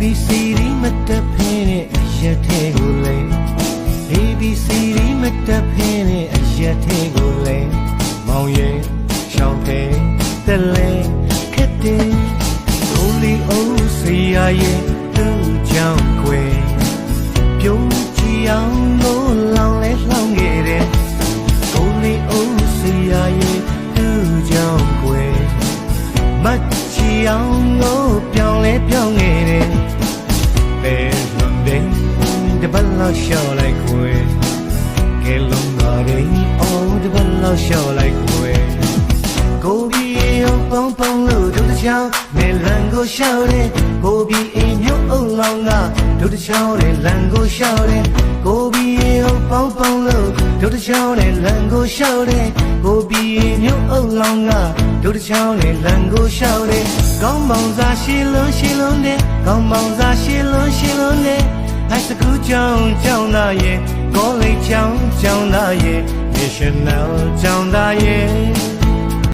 ABCD မတက်ဖင်းနဲ့အရက်ထဲကိုလဲ ABCD မတက်ဖင်းနဲ့အရက်ထဲကိုလဲမောင်ရဲ့ရှောင်းတဲ့တက်လဲခက်တယ်ကိုလီအိုးစီရရဲ့သူ့ကြောင့်ကွယ်ပြုံးကြည့်အောင်ကိုလောင်လဲလောင်ခဲ့တယ်ကိုလီအိုးစီရရဲ့သူ့ကြောင့်ကွယ်မချီအောင်ကိုပြောင်းလဲပြောင်းခဲ့တယ်ဘယ်လိုလဲတပတ်လောက်ရှော့လိုက်ခွေကဲလုံးလာတယ်အော်တပတ်လောက်ရှော့လိုက်ခွေကိုပြီးရောပေါင်းပေါင်းလို့တို့တစ်ချောင်းနဲ့လန်ကိုရှော့တယ်ကိုပြီးအိမ်မြို့အုပ်လောင်းကတို့တစ်ချောင်းနဲ့လန်ကိုရှော့တယ်ကိုပြီးရောပေါင်းပေါင်းလို့တို့တစ်ချောင်းနဲ့လန်ကိုရှော့တယ်ကိုပြီးမြို့အုပ်လောင်းကတို့တစ်ချောင်းနဲ့လန်ကိုရှော့တယ်ကောင်းပေါင်းစားရှင်းလုံးနဲ့ကောင်းပေါင်းစားရှင်းလုံးနဲ့High school ကျောင်းသားရဲ့ college ကျောင်းသားရဲ့ national ကျောင်းသားရဲ့